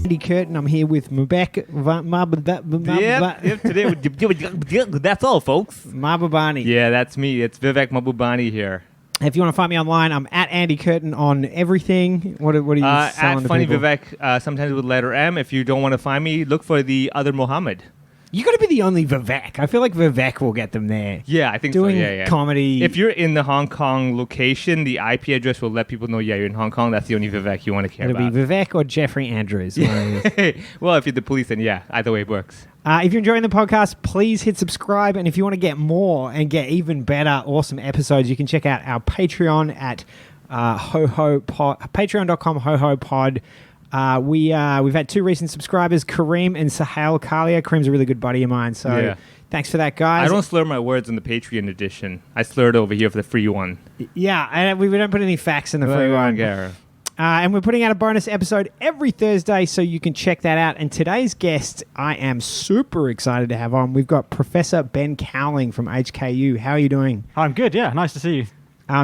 Andy Curtin. I'm here with Mubek. Yep, today that's all, folks. Mabubani. Yeah, that's me. It's Vivek Mabubani here. If you want to find me online, I'm at Andy Curtin on everything. What are you selling at to Funny people? Vivek, sometimes with letter M. If you don't want to find me, look for the other Mohammed. You got to be the only Vivek. I feel like Vivek will get them there. Yeah, I think Doing so. Yeah. comedy. If you're in the Hong Kong location, the IP address will let people know, yeah, you're in Hong Kong. That's the only Vivek you want to care It'll about. be Vivek or Jeffrey Andrews. Well, if you're the police, then yeah, either way works. If you're enjoying the podcast, please hit subscribe. And if you want to get more and get even better, awesome episodes, you can check out our Patreon at patreon.com/HoHoPod. We've had two recent subscribers, Kareem and Sahel Kalia. Kareem's a really good buddy of mine, so thanks for that, guys. I don't slur my words in the Patreon edition. I slurred over here for the free one. Yeah, and we don't put any facts in the free one. And we're putting out a bonus episode every Thursday, so you can check that out. And today's guest, I am super excited to have on. We've got Professor Ben Cowling from HKU. How are you doing? I'm good, yeah. Nice to see you.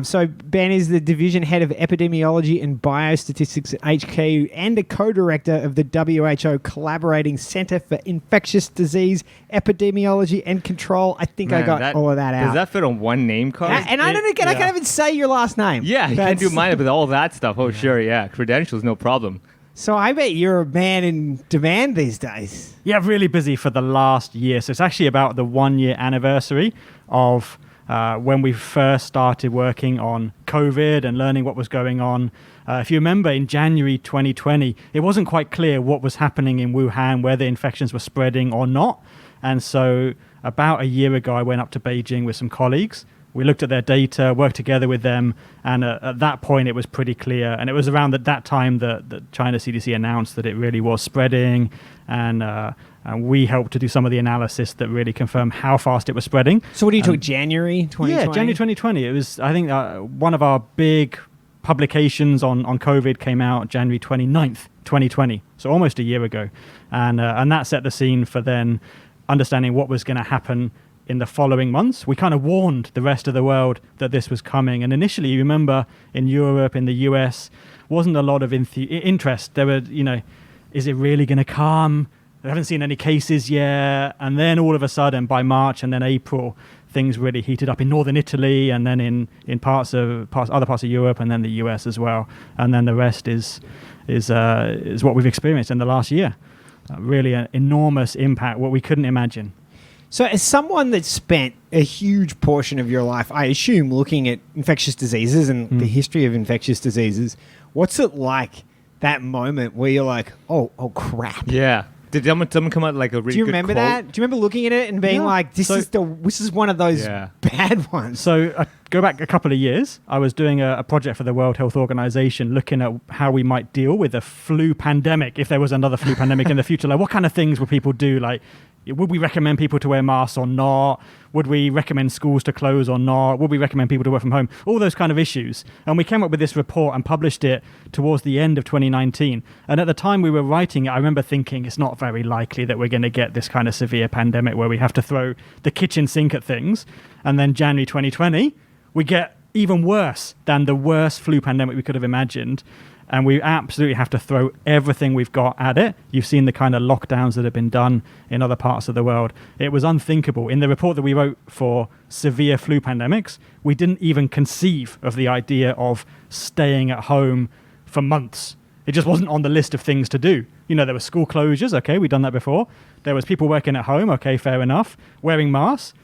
So Ben is the Division Head of Epidemiology and Biostatistics at HKU and a co-director of the WHO Collaborating Center for Infectious Disease, Epidemiology and Control. I think I got all of that out. Does that fit on one name card? And I can't even say your last name. Yeah, you can't do mine with all that stuff. Oh, sure, yeah. Credentials, no problem. So I bet you're a man in demand these days. Yeah, really busy for the last year. So it's actually about the 1 year anniversary of when we first started working on COVID and learning what was going on. If you remember, in January 2020, it wasn't quite clear what was happening in Wuhan, whether infections were spreading or not. And so about a year ago, I went up to Beijing with some colleagues. We looked at their data, worked together with them, and at that point, it was pretty clear. And it was around that time that China CDC announced that it really was spreading, and we helped to do some of the analysis that really confirmed how fast it was spreading. So what do you talk, January 2020? Yeah, January 2020. It was, I think, one of our big publications on COVID came out January 29th, 2020, so almost a year ago. And that set the scene for then understanding what was going to happen in the following months. We kind of warned the rest of the world that this was coming. And initially, you remember, in Europe, in the US, wasn't a lot of interest. There were, is it really going to come? We haven't seen any cases yet. And then all of a sudden, by March and then April, things really heated up in northern Italy and then in other parts of Europe and then the US as well. And then the rest is what we've experienced in the last year. Really an enormous impact, what we couldn't imagine. So as someone that spent a huge portion of your life, I assume, looking at infectious diseases and the history of infectious diseases, what's it like, that moment where you're like, oh crap? Yeah. Did someone come out like a really good Do you remember quote? that? Do you remember looking at it and being like, this is one of those bad ones? So go back a couple of years. I was doing a project for the World Health Organization looking at how we might deal with a flu pandemic if there was another flu pandemic in the future. Like, what kind of things would people do? Like, would we recommend people to wear masks or not? Would we recommend schools to close or not? Would we recommend people to work from home? All those kind of issues. And we came up with this report and published it towards the end of 2019. And at the time we were writing it, I remember thinking it's not very likely that we're going to get this kind of severe pandemic where we have to throw the kitchen sink at things. And then January 2020, we get even worse than the worst flu pandemic we could have imagined. And we absolutely have to throw everything we've got at it. You've seen the kind of lockdowns that have been done in other parts of the world. It was unthinkable. In the report that we wrote for severe flu pandemics, we didn't even conceive of the idea of staying at home for months. It just wasn't on the list of things to do. There were school closures. Okay, we'd done that before. There was people working at home. Okay, fair enough. Wearing masks.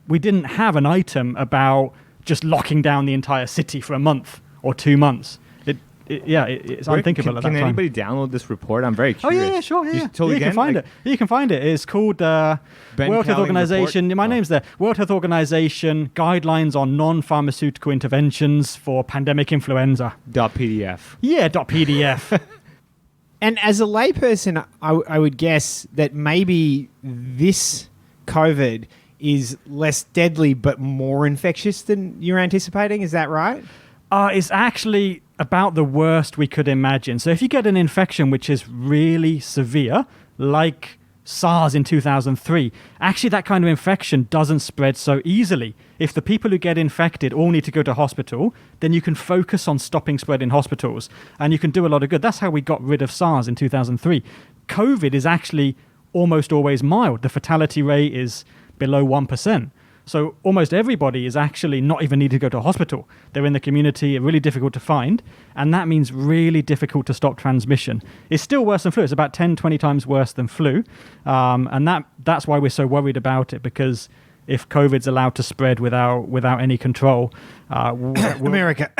We didn't have an item about just locking down the entire city for a month or 2 months. It's unthinkable at that time. Can anybody download this report? I'm very curious. Oh, yeah, sure. Yeah. You can find it. You can find it. It's called World Health Organization. Report? My name's there. World Health Organization Guidelines on Non-Pharmaceutical Interventions for Pandemic Influenza. .pdf. Yeah, .pdf. And as a layperson, I would guess that maybe this COVID is less deadly but more infectious than you're anticipating. Is that right? It's actually about the worst we could imagine. So if you get an infection which is really severe, like SARS in 2003. Actually, that kind of infection doesn't spread so easily. If the people who get infected all need to go to hospital, then you can focus on stopping spread in hospitals, and you can do a lot of good. That's how we got rid of SARS in 2003. COVID is actually almost always mild. The fatality rate is below 1%. So almost everybody is actually not even needed to go to a hospital. They're in the community, really difficult to find, and that means really difficult to stop transmission. It's still worse than flu. It's about 10, 20 times worse than flu, and that's why we're so worried about it, because if COVID's allowed to spread without any control, America.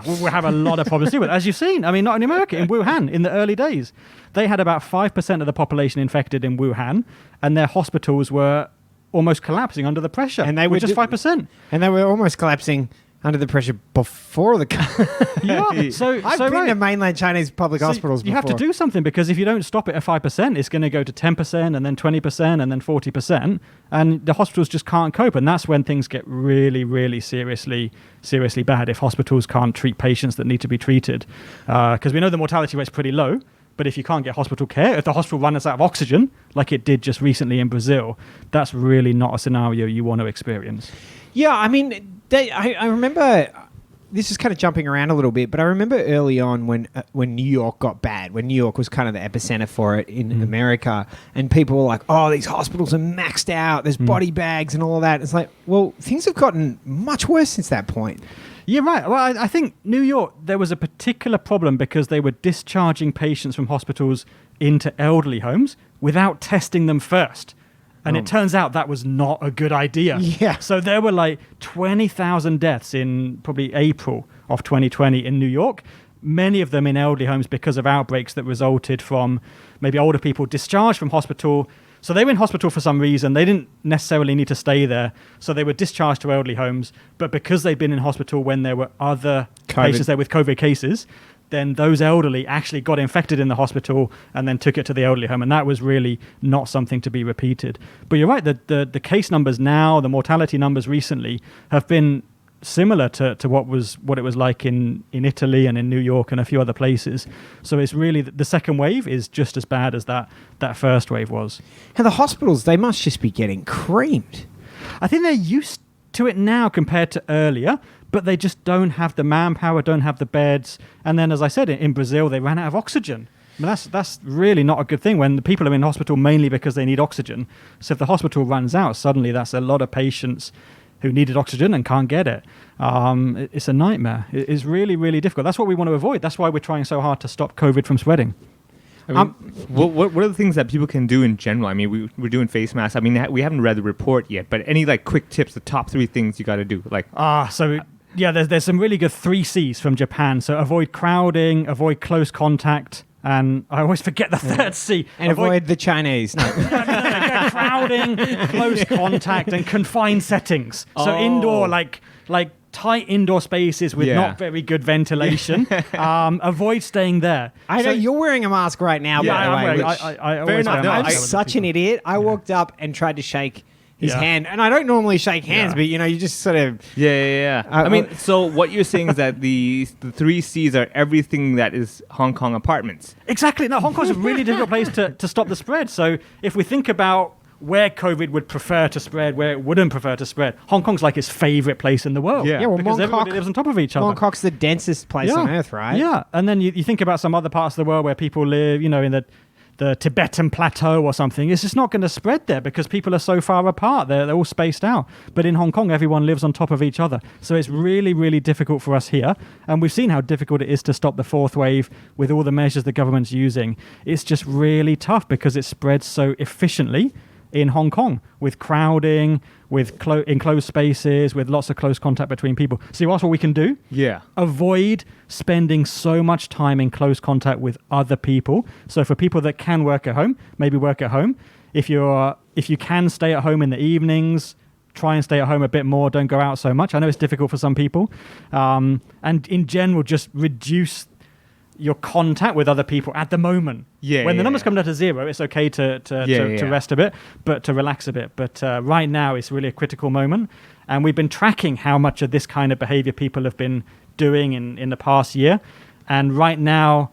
we'll have a lot of problems to deal with. As you've seen, I mean, not in America, in Wuhan, in the early days, they had about 5% of the population infected in Wuhan, and their hospitals were almost collapsing under the pressure, and they were just 5%. And they were almost collapsing under the pressure before the I've been to mainland Chinese public hospitals before. You have to do something, because if you don't stop it at 5%, it's going to go to 10% and then 20% and then 40%, and the hospitals just can't cope, and that's when things get really, really seriously bad, if hospitals can't treat patients that need to be treated, because we know the mortality rate's pretty low. But if you can't get hospital care, if the hospital runs out of oxygen, like it did just recently in Brazil, that's really not a scenario you want to experience. Yeah, I mean, I remember, this is kind of jumping around a little bit, but I remember early on when New York got bad, when New York was kind of the epicenter for it in America, and people were like, oh, these hospitals are maxed out, there's body bags and all of that. It's like, well, things have gotten much worse since that point. Yeah, right. Well, I think New York, there was a particular problem because they were discharging patients from hospitals into elderly homes without testing them first. And it turns out that was not a good idea. Yeah. So there were like 20,000 deaths in probably April of 2020 in New York, many of them in elderly homes because of outbreaks that resulted from maybe older people discharged from hospital. So they were in hospital for some reason. They didn't necessarily need to stay there. So they were discharged to elderly homes. But because they'd been in hospital when there were other patients there with COVID cases, then those elderly actually got infected in the hospital and then took it to the elderly home. And that was really not something to be repeated. But you're right, the case numbers now, the mortality numbers recently have been similar to what it was like in Italy and in New York and a few other places. So it's really, the second wave is just as bad as that first wave was. And the hospitals, they must just be getting creamed. I think they're used to it now compared to earlier, but they just don't have the manpower, don't have the beds. And then, as I said, in Brazil, they ran out of oxygen. I mean, that's really not a good thing when the people are in hospital mainly because they need oxygen. So if the hospital runs out, suddenly that's a lot of patients who needed oxygen and can't get it. It's a nightmare. It's really, really difficult. That's what we want to avoid. That's why we're trying so hard to stop COVID from spreading. I mean, what are the things that people can do in general? I mean, we're doing face masks. I mean, we haven't read the report yet, but any like quick tips, the top 3 things you got to do? There's some really good 3 C's from Japan. So avoid crowding, avoid close contact, and I always forget the third C. And avoid the Chinese. No. Crowding, close contact, and confined settings. So indoor, like tight indoor spaces with not very good ventilation. Avoid staying there. I know you're wearing a mask right now, by the way. I always wear a mask. I'm such an idiot. I walked up and tried to shake his hand, and I don't normally shake hands, but you just sort of I mean, so what you're saying is that the 3 C's are everything that is Hong Kong apartments. Exactly. No, Hong Kong is a really difficult place to stop the spread. So if we think about where COVID would prefer to spread, where it wouldn't prefer to spread, Hong Kong's like his favorite place in the world. Well, because everybody lives on top of each other. Mongkok's the densest place on earth, right? Yeah, and then you think about some other parts of the world where people live, in the Tibetan plateau or something. It's just not going to spread there because people are so far apart. They're all spaced out. But in Hong Kong, everyone lives on top of each other. So it's really, really difficult for us here. And we've seen how difficult it is to stop the 4th wave with all the measures the government's using. It's just really tough because it spreads so efficiently in Hong Kong with crowding, with enclosed spaces, with lots of close contact between people. So you ask what we can do? Yeah. Avoid spending so much time in close contact with other people. So for people that can work at home, maybe work at home. If you can stay at home in the evenings, try and stay at home a bit more. Don't go out so much. I know it's difficult for some people. And in general, just reduce your contact with other people at the moment. When the numbers come down to 0, it's okay to rest a bit, but to relax a bit. But right now, it's really a critical moment. And we've been tracking how much of this kind of behavior people have been doing in the past year. And right now,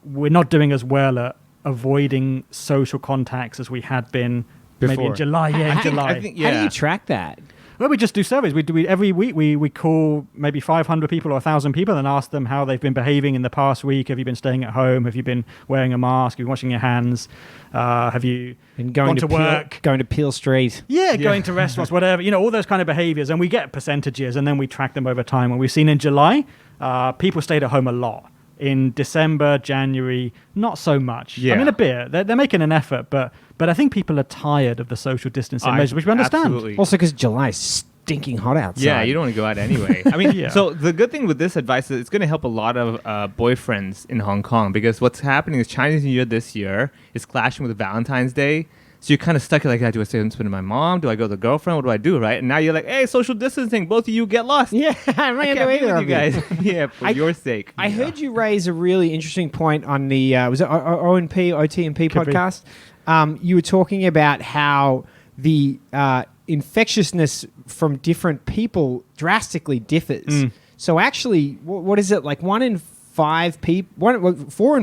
we're not doing as well at avoiding social contacts as we had been maybe Before. in July. Yeah, in July. I think, How do you track that? Well, we just do surveys. We every week we call maybe 500 people or 1,000 people and ask them how they've been behaving in the past week. Have you been staying at home? Have you been wearing a mask? Have you been washing your hands? Have you And gone to work? going to Peel Street. Yeah, going to restaurants, whatever. All those kind of behaviors. And we get percentages and then we track them over time. And we've seen in July, people stayed at home a lot. In December, January, not so much. Yeah. I mean, a bit. They're making an effort, but I think people are tired of the social distancing measures, which we understand. Absolutely. Also, because July is stinking hot outside. Yeah, you don't want to go out anyway. I mean, Yeah. so the good thing with this advice is it's going to help a lot of boyfriends in Hong Kong, because what's happening is Chinese New Year this year is clashing with Valentine's Day. So you're kind of stuck like, do I stay and spend with my mom? Do I go with the girlfriend? What do I do, right? And now you're like, hey, social distancing. Both of you get lost. Yeah, I'm not I going can't to be either with of you you. guys. Yeah, for your sake. I heard you raise a really interesting point on the was it OTMP Could be. podcast. You were talking about how the infectiousness from different people drastically differs. So actually, what is it like? 4 in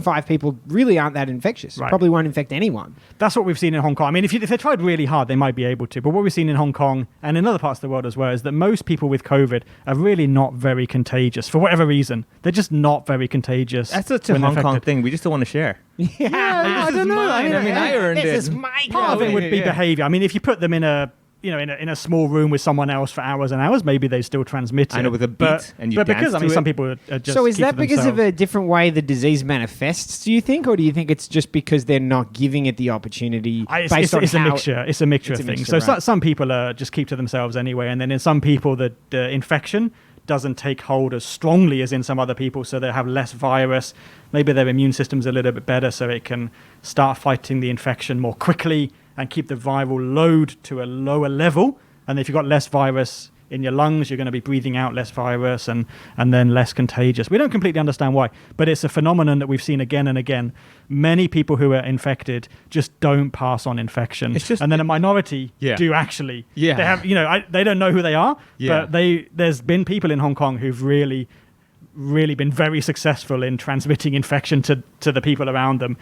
5 people really aren't that infectious. Right. Probably won't infect anyone. That's what we've seen in Hong Kong. I mean, if they tried really hard, they might be able to. But what we've seen in Hong Kong and in other parts of the world as well is that most people with COVID are really not very contagious for whatever reason. They're just not very contagious. That's such a when Hong Kong infected. thing. We just don't want to share. Yeah, I don't know. I mean, I earned it. This is my Part of it would be Yeah. behavior. I mean, if you put them in a in a small room with someone else for hours and hours, maybe they still transmit it. I know, with a beat, but, and you but because dance I mean, to some it. people are just So is keep that to because of themselves. a different way the disease manifests, do you think? Or do you think it's just because they're not giving it the opportunity It's on a how... mixture. It's a mixture It's a of things. mixture, So right. some people just keep to themselves anyway, and then in some people the infection doesn't take hold as strongly as in some other people, so they have less virus. Maybe their immune system's a little bit better, so it can start fighting the infection more quickly and keep the viral load to a lower level. And if you've got less virus in your lungs, you're going to be breathing out less virus and then less contagious. We don't completely understand why, but it's a phenomenon that we've seen again and again. Many people who are infected just don't pass on infection. It's just- and then a minority Yeah. do actually. Yeah. They have, they don't know who they are, Yeah. but there's been people in Hong Kong who've really been very successful in transmitting infection to the people around them.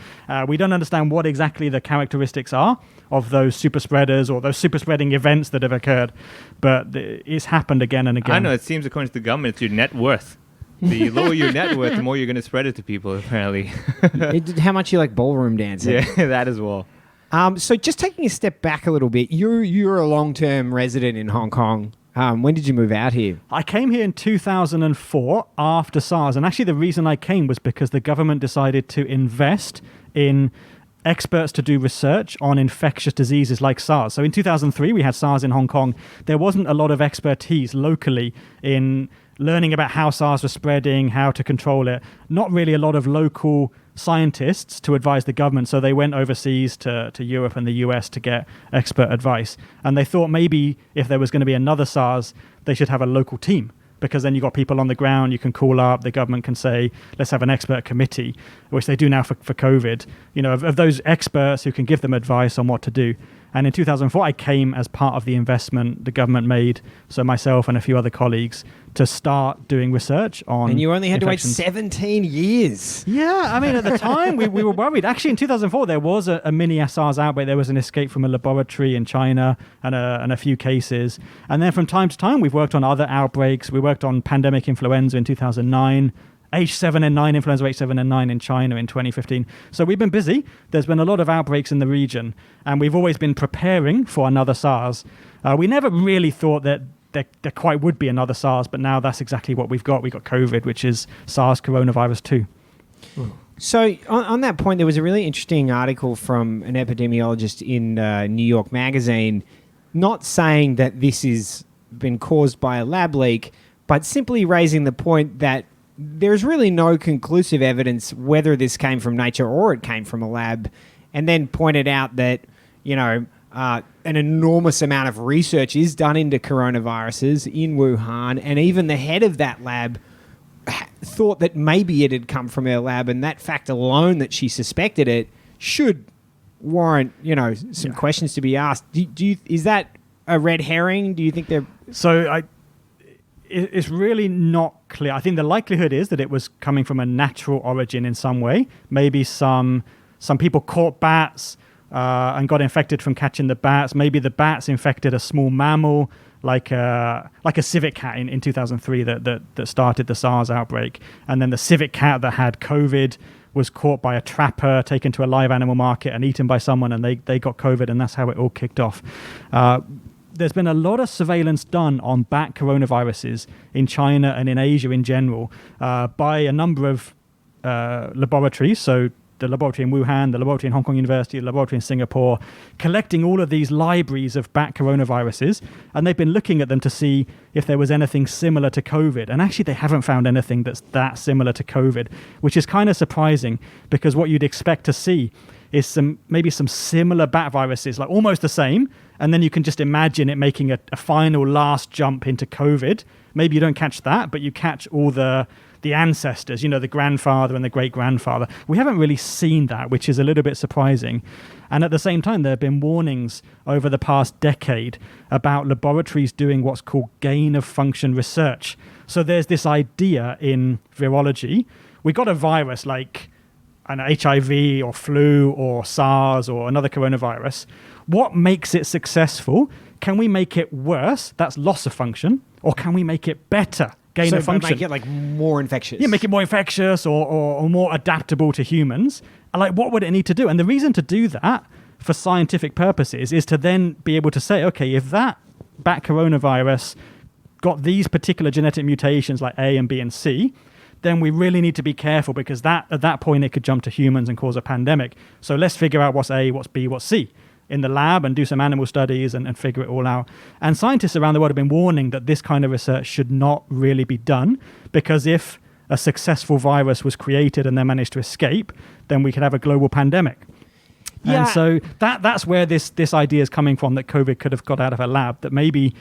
We don't understand what exactly the characteristics are of those super spreaders or those super spreading events that have occurred, but it's happened again and again. I know, it seems according to the government, it's your net worth. The lower your net worth, the more you're going to spread it to people, apparently. How much you like ballroom dancing. Yeah, that as well. So just taking a step back a little bit, you're a long-term resident in Hong Kong. When did you move out here? I came here in 2004 after SARS, and actually the reason I came was because the government decided to invest in experts to do research on infectious diseases like SARS. So in 2003, we had SARS in Hong Kong. There wasn't a lot of expertise locally in learning about how SARS was spreading, how to control it. Not really a lot of local scientists to advise the government, so they went overseas to Europe and the US to get expert advice. And they thought maybe if there was going to be another SARS, they should have a local team, because then you got people on the ground you can call up, the government can say, let's have an expert committee, which they do now for COVID, of those experts who can give them advice on what to do. And in 2004, I came as part of the investment the government made, so myself and a few other colleagues, to start doing research on And you only had infections. to wait 17 years. Yeah, I mean, at the time, we were worried. Actually, in 2004, there was a mini SARS outbreak. There was an escape from a laboratory in China and a few cases. And then from time to time, we've worked on other outbreaks. We worked on pandemic influenza in 2009, H7N9, influenza H7N9 in China in 2015. So we've been busy. There's been a lot of outbreaks in the region, and we've always been preparing for another SARS. We never really thought that there quite would be another SARS, but now that's exactly what we've got. We've got COVID, which is SARS coronavirus 2. So on that point, there was a really interesting article from an epidemiologist in New York Magazine, not saying that this has been caused by a lab leak, but simply raising the point that there's really no conclusive evidence whether this came from nature or it came from a lab, and then pointed out that, an enormous amount of research is done into coronaviruses in Wuhan, and even the head of that lab thought that maybe it had come from her lab, and that fact alone that she suspected it should warrant, some questions to be asked. Is that a red herring? Do you think they're... So it's really not clear. I think the likelihood is that it was coming from a natural origin in some way, maybe some some people caught bats and got infected from catching the bats. Maybe the bats infected a small mammal, like a civet cat in 2003 that started the SARS outbreak. And then the civet cat that had COVID was caught by a trapper, taken to a live animal market and eaten by someone, and they got COVID, and that's how it all kicked off. There's been a lot of surveillance done on bat coronaviruses in China and in Asia in general by a number of laboratories. So the laboratory in Wuhan, the laboratory in Hong Kong University, the laboratory in Singapore, collecting all of these libraries of bat coronaviruses, and they've been looking at them to see if there was anything similar to COVID. And actually, they haven't found anything that's that similar to COVID, which is kind of surprising, because what you'd expect to see is maybe some similar bat viruses, like almost the same, and then you can just imagine it making a final last jump into COVID. Maybe you don't catch that, but you catch all the ancestors, the grandfather and the great-grandfather. We haven't really seen that, which is a little bit surprising. And at the same time, there have been warnings over the past decade about laboratories doing what's called gain-of-function research. So there's this idea in virology. We got a virus like an HIV or flu or SARS or another coronavirus. What makes it successful? Can we make it worse? That's loss of function. Or can we make it better? Gain of function. Make it like more infectious. Yeah, make it more infectious or more adaptable to humans. And like, what would it need to do? And the reason to do that for scientific purposes is to then be able to say, okay, if that bat coronavirus got these particular genetic mutations like A and B and C, then we really need to be careful, because at that point it could jump to humans and cause a pandemic. So let's figure out what's A, what's B, what's C in the lab and do some animal studies and figure it all out. And scientists around the world have been warning that this kind of research should not really be done, because if a successful virus was created and then managed to escape, then we could have a global pandemic. Yeah. And so that's where this idea is coming from, that COVID could have got out of a lab, that maybe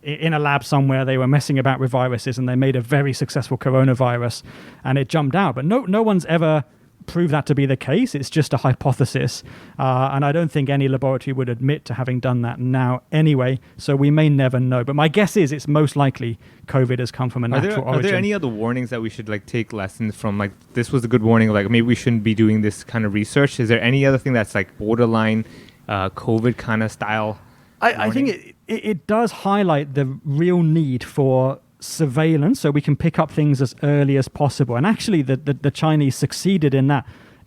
in a lab somewhere they were messing about with viruses and they made a very successful coronavirus and it jumped out. But no one's ever prove that to be the case. It's just a hypothesis, and I don't think any laboratory would admit to having done that now anyway, so we may never know. But my guess is it's most likely COVID has come from a natural origin. Are there any other warnings that we should take lessons from? Like, this was a good warning, like maybe we shouldn't be doing this kind of research. Is there any other thing that's like borderline COVID kind of style? I think it does highlight the real need for surveillance, so we can pick up things as early as possible. And actually the Chinese succeeded in that.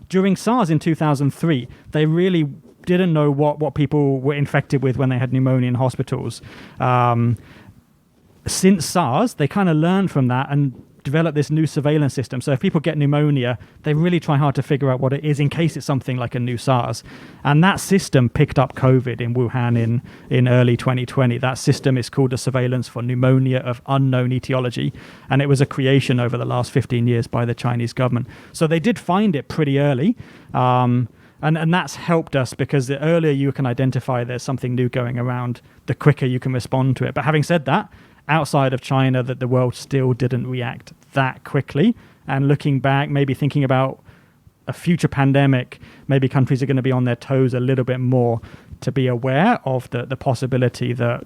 During SARS in 2003, they really didn't know what people were infected with when they had pneumonia in hospitals. Since SARS, they kind of learned from that and developed this new surveillance system. So if people get pneumonia, they really try hard to figure out what it is in case it's something like a new SARS. And that system picked up COVID in Wuhan in early 2020. That system is called the Surveillance for Pneumonia of Unknown Etiology. And it was a creation over the last 15 years by the Chinese government. So they did find it pretty early. And that's helped us, because the earlier you can identify there's something new going around, the quicker you can respond to it. But having said that, outside of China, that the world still didn't react that quickly. And looking back, maybe thinking about a future pandemic, maybe countries are going to be on their toes a little bit more to be aware of the possibility that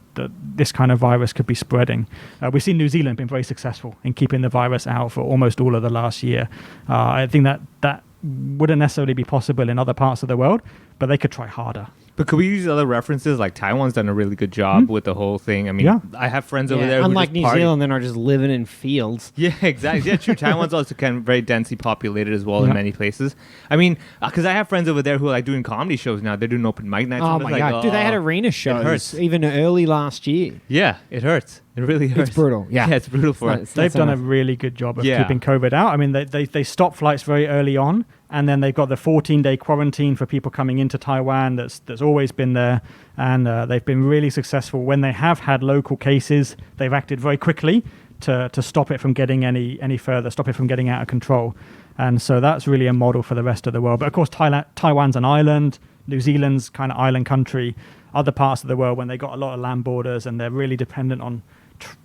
this kind of virus could be spreading. We've seen New Zealand been very successful in keeping the virus out for almost all of the last year. I think that wouldn't necessarily be possible in other parts of the world, but they could try harder. But could we use other references? Like Taiwan's done a really good job with the whole thing. I mean, I have friends over there. Unlike who New Zealand, they're not just living in fields. Yeah, exactly. Yeah, true. Taiwan's also kind of very densely populated as well in many places. I mean, because I have friends over there who are like doing comedy shows now. They're doing open mic nights. Oh my God. Dude, they had arena shows even early last year. Yeah, it hurts. It really hurts. It's brutal. Yeah, it's brutal for us. They've done a really good job of keeping COVID out. I mean, they stopped flights very early on, and then they've got the 14-day quarantine for people coming into Taiwan that's always been there, and they've been really successful. When they have had local cases, they've acted very quickly to stop it from getting any further, stop it from getting out of control. And so that's really a model for the rest of the world. But of course, Taiwan's an island. New Zealand's kind of island country. Other parts of the world, when they got a lot of land borders and they're really dependent on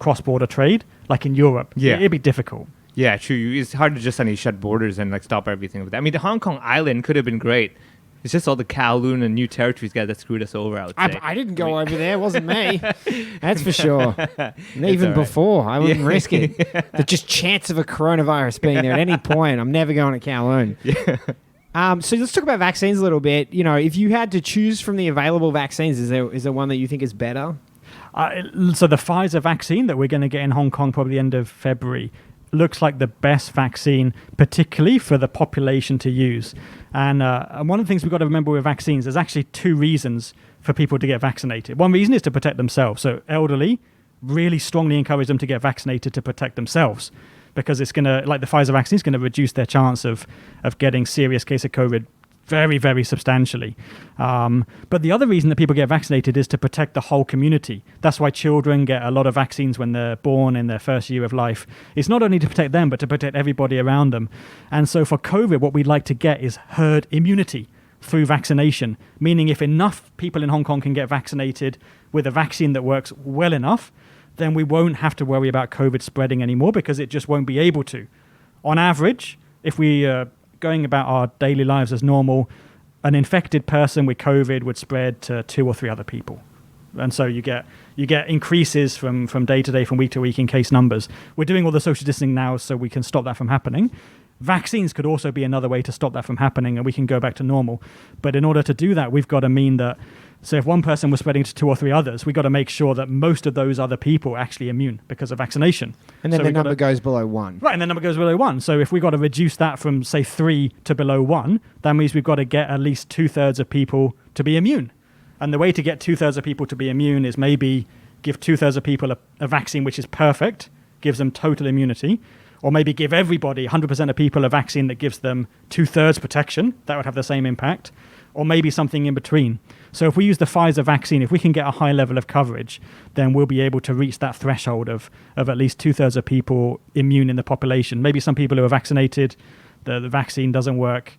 cross-border trade, like in Europe, it'd be difficult. Yeah, true. It's hard to just suddenly shut borders and like stop everything with that. I mean, the Hong Kong island could have been great. It's just all the Kowloon and New Territories guys that screwed us over, I would say. I didn't go over there. It wasn't me. That's for sure. And even before, I wouldn't risk it. The just chance of a coronavirus being there at any point, I'm never going to Kowloon. So let's talk about vaccines a little bit. If you had to choose from the available vaccines, is there one that you think is better? So the Pfizer vaccine that we're going to get in Hong Kong probably the end of February looks like the best vaccine, particularly for the population to use. And one of the things we've got to remember with vaccines, there's actually two reasons for people to get vaccinated. One reason is to protect themselves. So elderly, really strongly encourage them to get vaccinated to protect themselves, because it's going to, like the Pfizer vaccine, is going to reduce their chance of getting serious case of COVID very, very substantially. But the other reason that people get vaccinated is to protect the whole community. That's why children get a lot of vaccines when they're born in their first year of life. It's not only to protect them, but to protect everybody around them. And so for COVID, what we'd like to get is herd immunity through vaccination, meaning if enough people in Hong Kong can get vaccinated with a vaccine that works well enough, then we won't have to worry about COVID spreading anymore, because it just won't be able to. On average, if we going about our daily lives as normal, an infected person with COVID would spread to 2 or 3 other people. And so you get increases from day to day, from week to week in case numbers. We're doing all the social distancing now so we can stop that from happening. Vaccines could also be another way to stop that from happening, and we can go back to normal. But in order to do that, we've got to mean that, so if one person was spreading to 2 or 3 others, we've got to make sure that most of those other people are actually immune because of vaccination. And then so the number goes below 1. Right, and the number goes below 1. So if we've got to reduce that from, say, 3 to below 1, that means we've got to get at least 2/3 of people to be immune. And the way to get 2/3 of people to be immune is maybe give 2/3 of people a vaccine which is perfect, gives them total immunity, or maybe give everybody, 100% of people, a vaccine that gives them 2/3 protection. That would have the same impact. Or maybe something in between. So if we use the Pfizer vaccine, if we can get a high level of coverage, then we'll be able to reach that threshold of at least 2/3 of people immune in the population. Maybe some people who are vaccinated, the vaccine doesn't work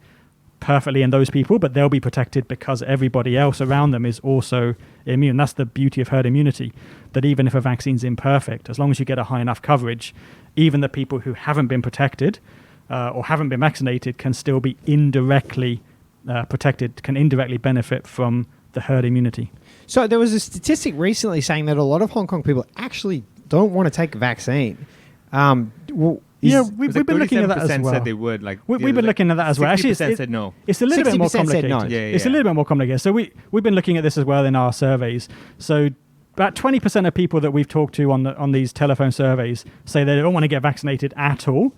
perfectly in those people, but they'll be protected because everybody else around them is also immune. That's the beauty of herd immunity, that even if a vaccine's imperfect, as long as you get a high enough coverage, even the people who haven't been protected or haven't been vaccinated can still be indirectly protected, can indirectly benefit from the herd immunity. So there was a statistic recently saying that a lot of Hong Kong people actually don't want to take a vaccine. We've been looking at that as well. Said they would. We've been looking at that as well. Actually, 60% said no. It's a little bit more complicated. No. It's a little bit more complicated. So we've been looking at this as well in our surveys. So about 20% of people that we've talked to on these telephone surveys say they don't want to get vaccinated at all.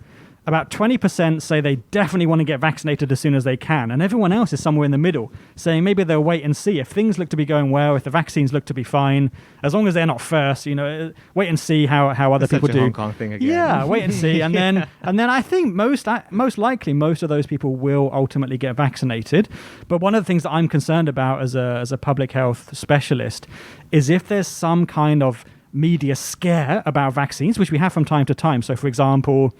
About 20% say they definitely want to get vaccinated as soon as they can. And everyone else is somewhere in the middle, saying maybe they'll wait and see. If things look to be going well, if the vaccines look to be fine, as long as they're not first, wait and see how other people do. Hong Kong thing again. Yeah, wait and see. And then I think most likely most of those people will ultimately get vaccinated. But one of the things that I'm concerned about as a public health specialist is if there's some kind of media scare about vaccines, which we have from time to time. So, for example,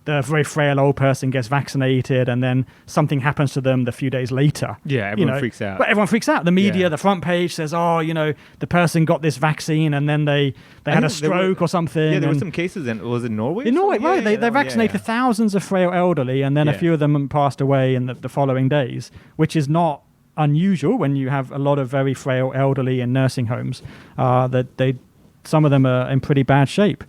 the very frail old person gets vaccinated and then something happens to them a few days later. Yeah, everyone freaks out. But everyone freaks out. The media, the front page says, the person got this vaccine and then they had a stroke or something. Yeah, there were some cases was it Norway? In Norway, right. They vaccinated thousands of frail elderly and then a few of them passed away in the following days, which is not unusual when you have a lot of very frail elderly in nursing homes, some of them are in pretty bad shape.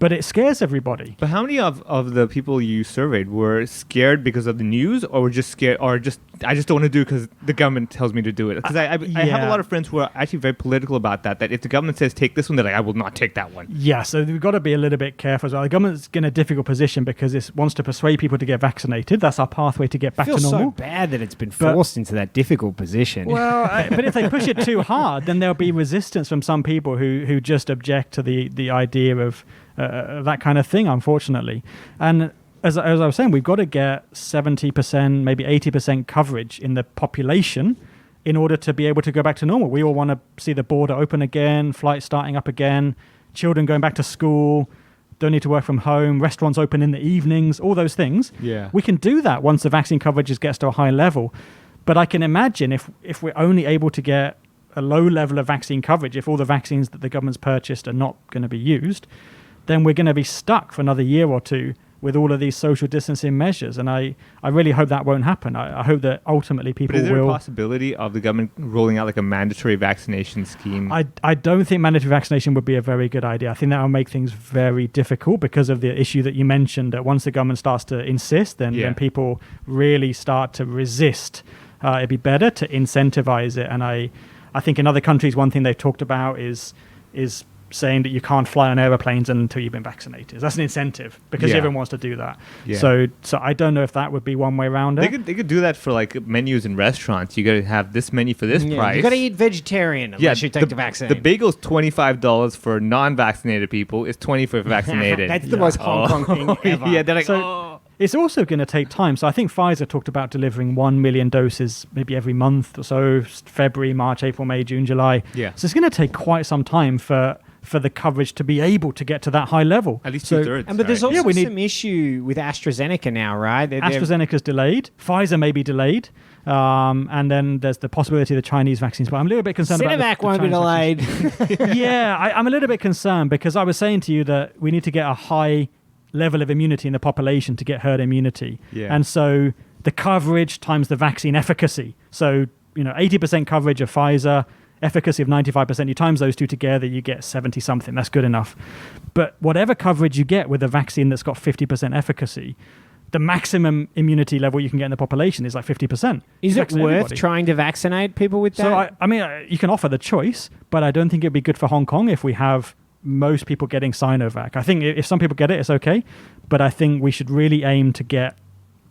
But it scares everybody. But how many of the people you surveyed were scared because of the news, or were just scared, or just I just don't want to do it because the government tells me to do it? Because I have a lot of friends who are actually very political about that if the government says take this one, they're like, I will not take that one. Yeah, so we've got to be a little bit careful as well. The government's in a difficult position because it wants to persuade people to get vaccinated. That's our pathway to get back to normal. It feels so bad that it's been forced into that difficult position. Well, but if they push it too hard, then there'll be resistance from some people who just object to the idea of that kind of thing, unfortunately. And as I was saying, we've got to get 70%, maybe 80% coverage in the population in order to be able to go back to normal. We all want to see the border open again, flights starting up again, children going back to school, don't need to work from home, restaurants open in the evenings, all those things. Yeah. We can do that once the vaccine coverage gets to a high level. But I can imagine if we're only able to get a low level of vaccine coverage, if all the vaccines that the government's purchased are not going to be used, then we're going to be stuck for another year or two with all of these social distancing measures. And I really hope that won't happen. I hope that ultimately people But is there will. a possibility of the government rolling out like a mandatory vaccination scheme? I don't think mandatory vaccination would be a very good idea. I think that will make things very difficult because of the issue that you mentioned, that once the government starts to insist, then people really start to resist. It'd be better to incentivize it. And I think in other countries, one thing they've talked about is saying that you can't fly on aeroplanes until you've been vaccinated. That's an incentive because everyone wants to do that. Yeah. So I don't know if that would be one way around it. They could do that for like menus in restaurants. You got to have this menu for this price. You got to eat vegetarian unless you take the vaccine. The bagel's $25 for non-vaccinated people. It's $20 for vaccinated. That's the most Hong Kong thing ever. Yeah, they're like, It's also going to take time. So I think Pfizer talked about delivering 1 million doses maybe every month or so, February, March, April, May, June, July. Yeah. So it's going to take quite some time for the coverage to be able to get to that high level. At least 2/3. But there's also some issue with AstraZeneca now, right? AstraZeneca's delayed. Pfizer may be delayed. And then there's the possibility of the Chinese vaccines. But I'm a little bit concerned about Sinovac won't be delayed. I'm a little bit concerned because I was saying to you that we need to get a high level of immunity in the population to get herd immunity. Yeah. And so the coverage times the vaccine efficacy. So, 80% coverage of Pfizer, efficacy of 95%, you times those two together, you get 70 something. That's good enough. But whatever coverage you get with a vaccine that's got 50% efficacy, the maximum immunity level you can get in the population is like 50%. Is it worth trying to vaccinate people with that? So, I mean, you can offer the choice, but I don't think it'd be good for Hong Kong if we have most people getting Sinovac. I think if some people get it, it's okay. But I think we should really aim to get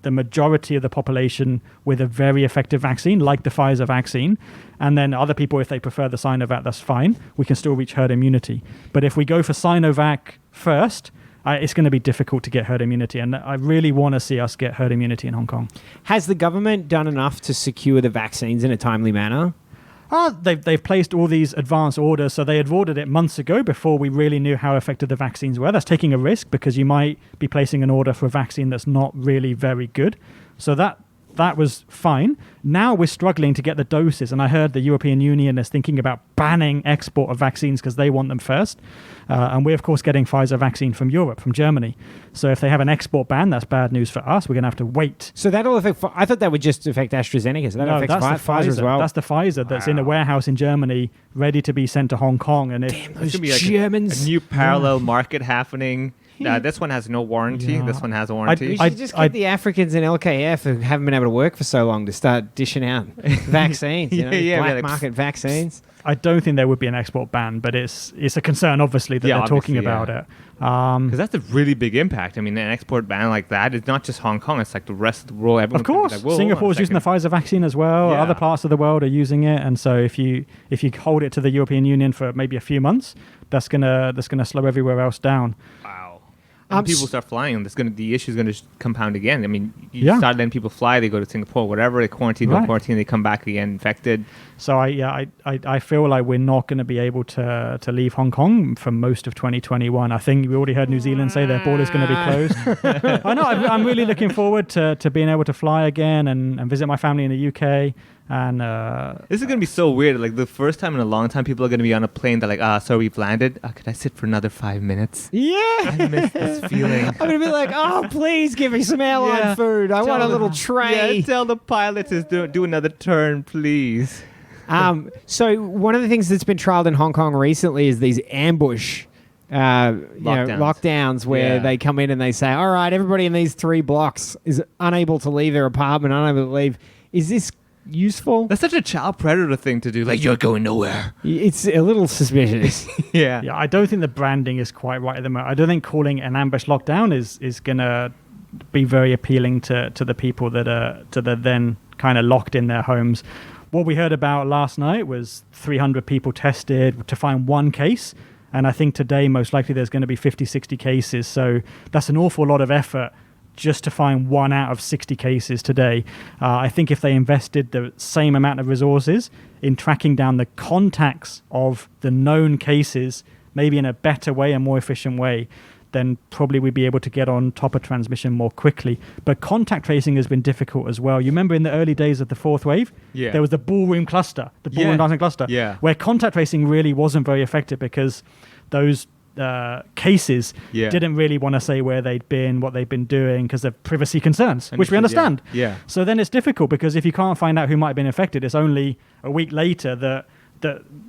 the majority of the population with a very effective vaccine, like the Pfizer vaccine. And then other people, if they prefer the Sinovac, that's fine. We can still reach herd immunity. But if we go for Sinovac first, it's going to be difficult to get herd immunity. And I really want to see us get herd immunity in Hong Kong. Has the government done enough to secure the vaccines in a timely manner? They've placed all these advance orders, so they had ordered it months ago before we really knew how effective the vaccines were. That's taking a risk because you might be placing an order for a vaccine that's not really very good. So that was fine. Now we're struggling to get the doses, and I heard the European Union is thinking about banning export of vaccines because they want them first. And we're, of course, getting Pfizer vaccine from Europe, from Germany. So if they have an export ban, that's bad news for us. We're going to have to wait. So that'll affect... I thought that would just affect AstraZeneca. So that affects Pfizer as well. That's the Pfizer that's in a warehouse in Germany, ready to be sent to Hong Kong. And damn, those Germans. A new parallel market happening. This one has no warranty. This one has a warranty. We should just get the Africans in LKF who haven't been able to work for so long to start dishing out vaccines. Black market vaccines. I don't think there would be an export ban, but it's a concern, obviously, that they're talking about it. Because that's a really big impact. I mean, an export ban like that is not just Hong Kong. It's like the rest of the world. Everyone of course. Singapore's using the Pfizer vaccine as well. Yeah. Other parts of the world are using it. And so if you hold it to the European Union for maybe a few months, that's gonna slow everywhere else down. Wow. When people start flying, the issue is going to compound again. I mean, you start letting people fly, they go to Singapore, whatever, they quarantine, they come back again infected. So I feel like we're not going to be able to leave Hong Kong for most of 2021. I think we already heard New Zealand say their border's going to be closed. I know. I'm really looking forward to being able to fly again and visit my family in the UK. And this is going to be so weird. Like the first time in a long time, people are going to be on a plane. They're like, so we've landed. Could I sit for another 5 minutes? Yeah. I miss this feeling. I'm going to be like, please give me some airline food. I want a little tray. Yeah, tell the pilots to do another turn, please. So one of the things that's been trialed in Hong Kong recently is these ambush lockdowns where they come in and they say, all right, everybody in these 3 blocks is unable to leave their apartment, unable to leave. Is this useful? That's such a child predator thing to do. Like, you're going nowhere. It's a little suspicious. Yeah, I don't think the branding is quite right at the moment. I don't think calling an ambush lockdown is going to be very appealing to the people that are then kind of locked in their homes. What we heard about last night was 300 people tested to find 1 case. And I think today, most likely, there's going to be 50, 60 cases. So that's an awful lot of effort just to find 1 out of 60 cases today. I think if they invested the same amount of resources in tracking down the contacts of the known cases, maybe in a better way, a more efficient way, then probably we'd be able to get on top of transmission more quickly. But contact tracing has been difficult as well. You remember in the early days of the 4th wave, there was the ballroom cluster, the ballroom dancing cluster, where contact tracing really wasn't very effective because those cases Yeah. didn't really want to say where they'd been, what they'd been doing, because of privacy concerns, which we Understood, understand. Yeah. So then it's difficult, because if you can't find out who might have been infected, it's only a week later that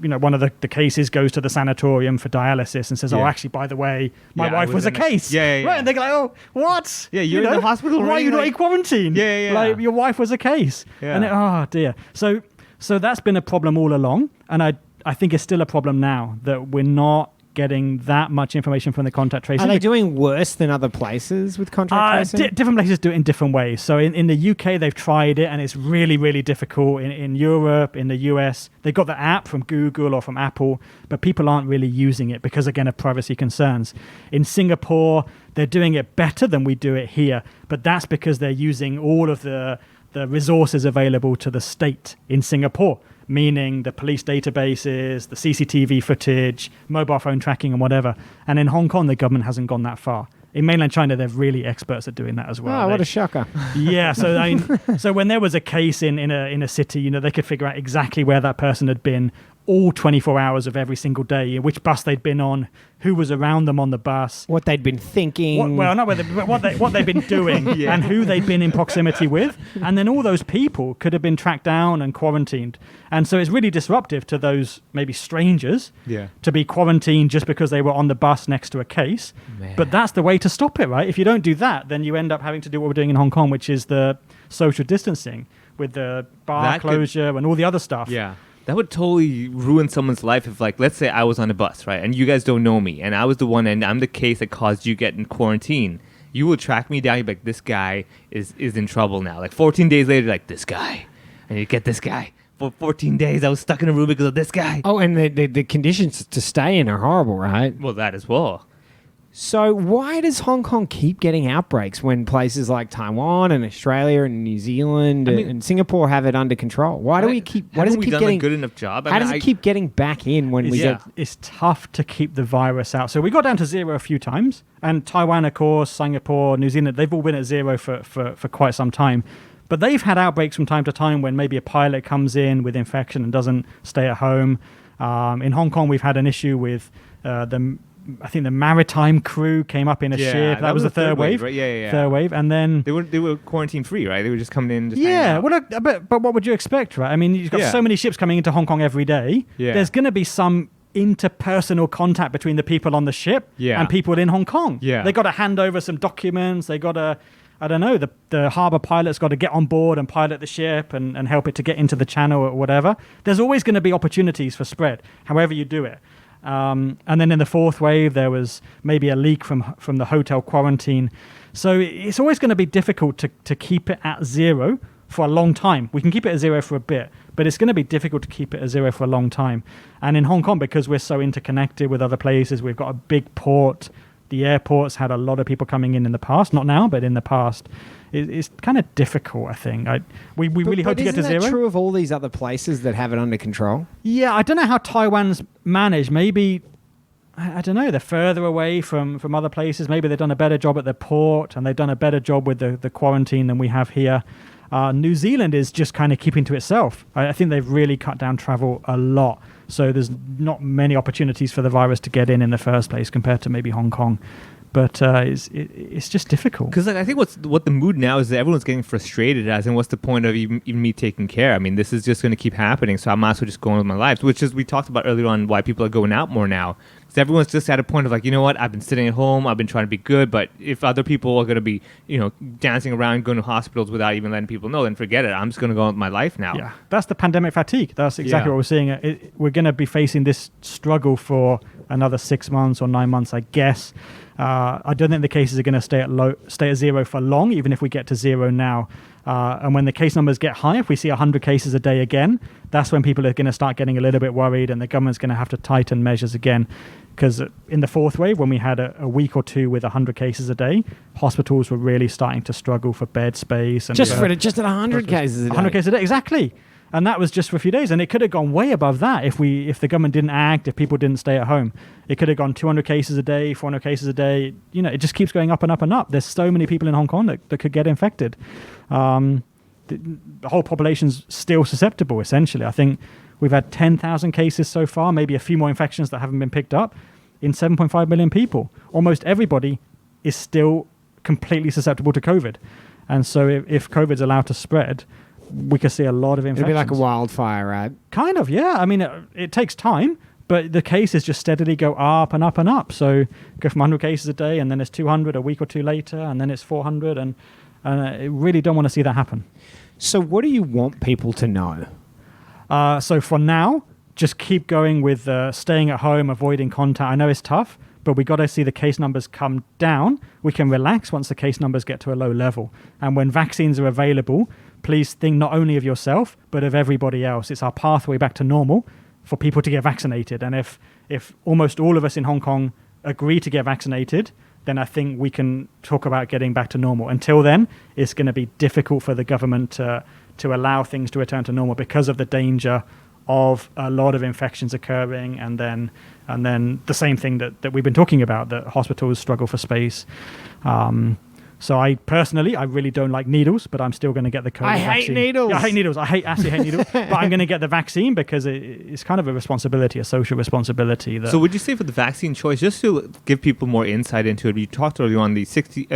one of the cases goes to the sanatorium for dialysis and says, Yeah. oh, actually, by the way, my Yeah, I wife was was a in it. case. Yeah. Right, and they're like, oh, what? Yeah, you're in the hospital Why are already, you not like- in quarantine? Yeah. Like, your wife was a case. Yeah. And oh, dear. So that's been a problem all along. And I think it's still a problem now that we're not getting that much information from the contact tracing. Are they doing worse than other places with contact tracing? Different places do it in different ways. So in the UK, they've tried it, and it's really, really difficult. In Europe, in the US, they've got the app from Google or from Apple, but people aren't really using it because, again, of privacy concerns. In Singapore, they're doing it better than we do it here, but that's because they're using all of the resources available to the state in Singapore, meaning the police databases, the CCTV footage, mobile phone tracking, and whatever. And in Hong Kong, the government hasn't gone that far. In mainland China, they're really experts at doing that as well. Oh, what a shocker. Yeah, so I mean, so when there was a case in a city, they could figure out exactly where that person had been all 24 hours of every single day, which bus they'd been on, who was around them on the bus, What they'd been thinking. not whether, but what they've been doing Yeah. and who they've been in proximity with. And then all those people could have been tracked down and quarantined. And so it's really disruptive to those maybe strangers Yeah. to be quarantined just because they were on the bus next to a case. Man. But that's the way to stop it, right? If you don't do that, then you end up having to do what we're doing in Hong Kong, which is the social distancing with the bar That could- closure and all the other stuff. Yeah. That would totally ruin someone's life if, like, let's say I was on a bus, right? And you guys don't know me, and I was the one, and I'm the case that caused you get in quarantine. You will track me down. You'd be like, this guy is in trouble now. Like 14 days later, like, this guy. And you get this guy. For 14 days, I was stuck in a room because of this guy. Oh, and the conditions to stay in are horrible, right? Well, that as well. So why does Hong Kong keep getting outbreaks when places like Taiwan and Australia and New Zealand and Singapore have it under control? Why do we keep? Why does it Haven't we keep done getting? a good enough job? How does it keep getting back in when we get? It's tough to keep the virus out. So we got down to zero a few times. And Taiwan, of course, Singapore, New Zealand, they've all been at zero for quite some time. But they've had outbreaks from time to time when maybe a pilot comes in with infection and doesn't stay at home. In Hong Kong, we've had an issue with I think the maritime crew came up in a ship. That was the third wave. Right? Yeah. Third wave. And then... They were quarantine free, right? They were just coming in. Just Yeah, hanging out. but what would you expect, right? I mean, you've got Yeah. so many ships coming into Hong Kong every day. Yeah. There's going to be some interpersonal contact between the people on the ship Yeah. and people in Hong Kong. Yeah. They got to hand over some documents. They got to, I don't know, the harbour pilot's got to get on board and pilot the ship and help it to get into the channel or whatever. There's always going to be opportunities for spread, however you do it. And then in the fourth wave, there was maybe a leak from the hotel quarantine. So it's always going to be difficult to keep it at zero for a long time. We can keep it at zero for a bit, but it's going to be difficult to keep it at zero for a long time. And in Hong Kong, because we're so interconnected with other places, we've got a big port. The airport's had a lot of people coming in the past, not now, but in the past. It's kind of difficult, I think. We really hope to get to zero. Isn't that true of all these other places that have it under control? Yeah, I don't know how Taiwan's managed. Maybe, I don't know, they're further away from other places. Maybe they've done a better job at the port and they've done a better job with the quarantine than we have here. New Zealand is just kind of keeping to itself. I think they've really cut down travel a lot. So there's not many opportunities for the virus to get in the first place compared to maybe Hong Kong. But it's just difficult. Because I think what the mood now is that everyone's getting frustrated as in what's the point of even me taking care? I mean, this is just going to keep happening, so I might as well just go on with my life, which is we talked about earlier on why people are going out more now. Because everyone's just at a point of like, you know what, I've been sitting at home, I've been trying to be good, but if other people are going to be, dancing around, going to hospitals without even letting people know, then forget it. I'm just going to go on with my life now. Yeah, that's the pandemic fatigue. That's exactly what we're seeing. We're going to be facing this struggle for another 6 months or 9 months, I guess. I don't think the cases are going to stay at zero for long, even if we get to zero now. And when the case numbers get high, if we see 100 cases a day again, that's when people are going to start getting a little bit worried and the government's going to have to tighten measures again. Because in the fourth wave, when we had a week or two with 100 cases a day, hospitals were really starting to struggle for bed space. And Just at 100 cases a day. 100 cases a day, exactly. And that was just for a few days. And it could have gone way above that if the government didn't act, if people didn't stay at home. It could have gone 200 cases a day, 400 cases a day. It just keeps going up and up and up. There's so many people in Hong Kong that could get infected. The whole population's still susceptible, essentially. I think we've had 10,000 cases so far, maybe a few more infections that haven't been picked up. in 7.5 million people. Almost everybody is still completely susceptible to COVID. And so if COVID's allowed to spread, we could see a lot of infections. It'd be like a wildfire, right? Kind of, yeah. I mean, it takes time, but the cases just steadily go up and up and up. So go from 100 cases a day, and then it's 200 a week or two later, and then it's 400, and I really don't want to see that happen. So what do you want people to know? So for now, just keep going with staying at home, avoiding contact. I know it's tough, but we got to see the case numbers come down. We can relax once the case numbers get to a low level. And when vaccines are available, please think not only of yourself, but of everybody else. It's our pathway back to normal for people to get vaccinated. And if almost all of us in Hong Kong agree to get vaccinated, then I think we can talk about getting back to normal. Until then, it's going to be difficult for the government to allow things to return to normal because of the danger of a lot of infections occurring, and then the same thing that we've been talking about, that hospitals struggle for space. So I really don't like needles, but I'm still going to get the COVID vaccine. I hate needles. Yeah, I hate needles. I absolutely hate needles. But I'm going to get the vaccine because it's kind of a responsibility, a social responsibility. So would you say for the vaccine choice, just to give people more insight into it, you talked earlier on the 2/3,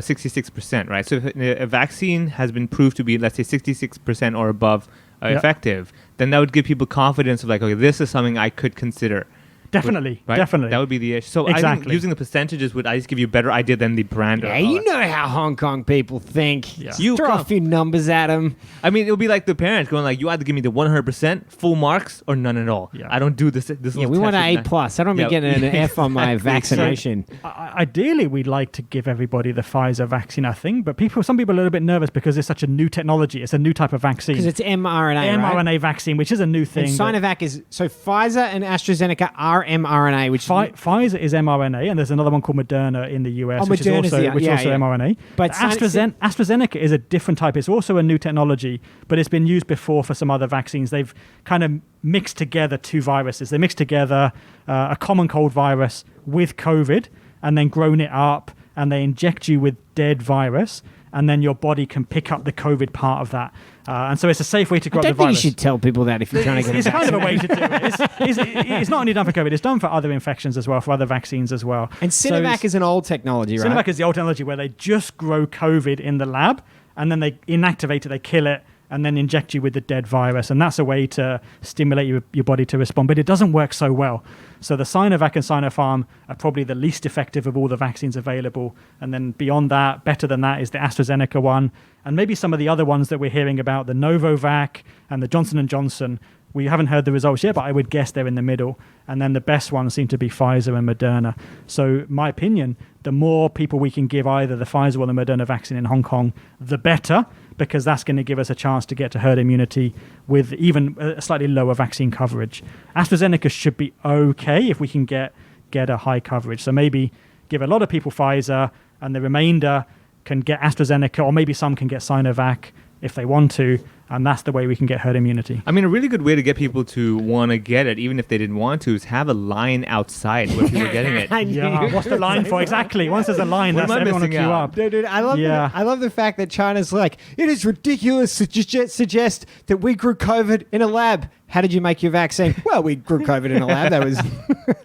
66%, right? So if a vaccine has been proved to be, let's say, 66% or above effective, then that would give people confidence of like, okay, this is something I could consider. Definitely, right? Definitely. That would be the issue. So exactly. I think using the percentages would at least give you a better idea than the brand. Yeah, you know how Hong Kong people think. Yeah. You throw a few numbers at them. I mean, it would be like the parents going like, you either give me the 100% full marks or none at all. Yeah. I don't do this. Yeah, we want an A+. I don't be getting an F on my vaccination. So, ideally, we'd like to give everybody the Pfizer vaccine, I think. But some people are a little bit nervous because it's such a new technology. It's a new type of vaccine. Because it's mRNA, mRNA vaccine, which is a new thing. And Sinovac is... So Pfizer and AstraZeneca are mRNA, which... Pfizer is mRNA, and there's another one called Moderna in the US, which is also mRNA. But AstraZeneca is a different type. It's also a new technology, but it's been used before for some other vaccines. They've kind of mixed together two viruses. They mixed together a common cold virus with COVID, and then grown it up, and they inject you with dead virus, and then your body can pick up the COVID part of that. And so it's a safe way to grow up the virus. I think you should tell people that if you're trying to get It's kind of a way to do it. It's not only done for COVID. It's done for other infections as well, for other vaccines as well. And Sinovac is an old technology, right? Sinovac is the old technology where they just grow COVID in the lab, and then they inactivate it, they kill it, and then inject you with the dead virus. And that's a way to stimulate your body to respond. But it doesn't work so well. So the Sinovac and Sinopharm are probably the least effective of all the vaccines available. And then beyond that, better than that is the AstraZeneca one. And maybe some of the other ones that we're hearing about, the Novavax and the Johnson & Johnson. We haven't heard the results yet, but I would guess they're in the middle. And then the best ones seem to be Pfizer and Moderna. So my opinion, the more people we can give either the Pfizer or the Moderna vaccine in Hong Kong, the better, because that's going to give us a chance to get to herd immunity with even a slightly lower vaccine coverage. AstraZeneca should be okay if we can get a high coverage. So maybe give a lot of people Pfizer, and the remainder can get AstraZeneca, or maybe some can get Sinovac if they want to, and that's the way we can get herd immunity. I mean, a really good way to get people to want to get it, even if they didn't want to, is have a line outside where people are getting it. Yeah, what's the line for? Exactly. Once there's a line, that's everyone will queue up. Dude, I love the fact that China's like, it is ridiculous to suggest that we grew COVID in a lab. How did you make your vaccine? Well, we grew COVID in a lab. That was...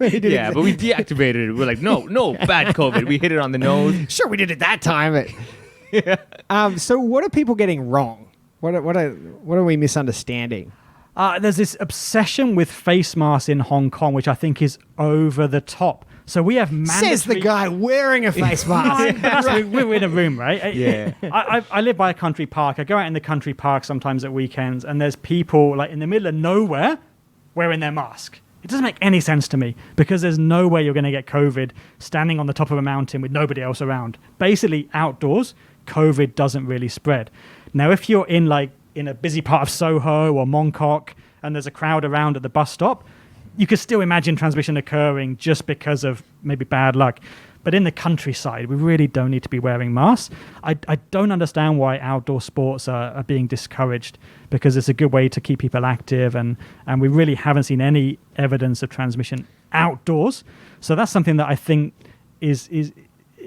yeah, but we deactivated it. We're like, no, bad COVID. We hit it on the nose. Sure, we did it that time. Yeah. So what are people getting wrong? What are we misunderstanding? There's this obsession with face masks in Hong Kong, which I think is over the top. So we have mandatory... Says the guy wearing a face mask. We're in a room, right? Yeah. I live by a country park. I go out in the country park sometimes at weekends, and there's people like in the middle of nowhere wearing their mask. It doesn't make any sense to me, because there's no way you're going to get COVID standing on the top of a mountain with nobody else around. Basically, outdoors, COVID doesn't really spread. Now, if you're in a busy part of Soho or Mong Kok and there's a crowd around at the bus stop, you could still imagine transmission occurring just because of maybe bad luck. But in the countryside, we really don't need to be wearing masks. I don't understand why outdoor sports are being discouraged, because it's a good way to keep people active, and we really haven't seen any evidence of transmission outdoors. So that's something that I think it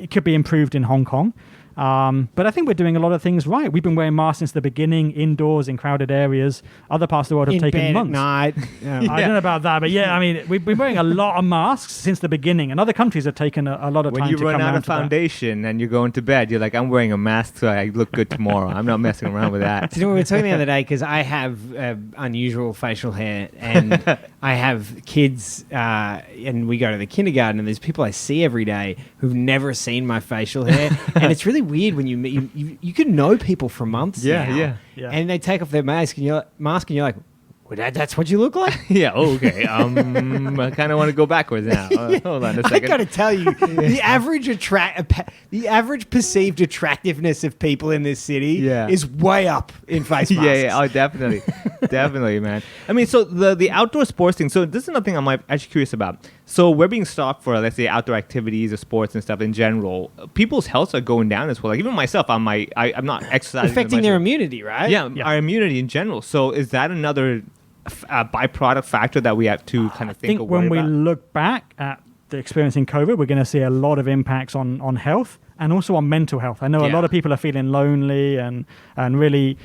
could be improved in Hong Kong. But I think we're doing a lot of things right. We've been wearing masks since the beginning, indoors, in crowded areas. Other parts of the world have In taken bed months. at night. I don't know about that, but yeah, I mean, we've been wearing a lot of masks since the beginning, and other countries have taken a lot of When time you to run come out around of to that. foundation and you're going to bed, you're like, I'm wearing a mask so I look good tomorrow. I'm not messing around with that. Do you know, we were talking the other day because I have unusual facial hair and I have kids and we go to the kindergarten and there's people I see every day who've never seen my facial hair and it's really weird when you can know people for months now, and they take off their mask and you're like, well, that's what you look like? Yeah, okay. I kind of want to go backwards now. Hold on a I second. got to tell you, the average perceived attractiveness of people in this city is way up in face masks. Yeah, oh, definitely. Definitely, man. I mean, so the outdoor sports thing, so this is another thing I'm actually curious about. So we're being stopped for, let's say, outdoor activities or sports and stuff in general. People's health are going down as well. Like even myself, I'm not exercising. Affecting their immunity, right? Yeah, our immunity in general. So is that another byproduct factor that we have to kind of think I think when we about? look back at the experience in COVID, we're going to see a lot of impacts on health and also on mental health. I know a lot of people are feeling lonely and really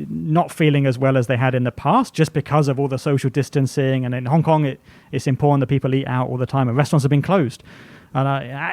not feeling as well as they had in the past just because of all the social distancing. And in Hong Kong, it's important that people eat out all the time and restaurants have been closed. And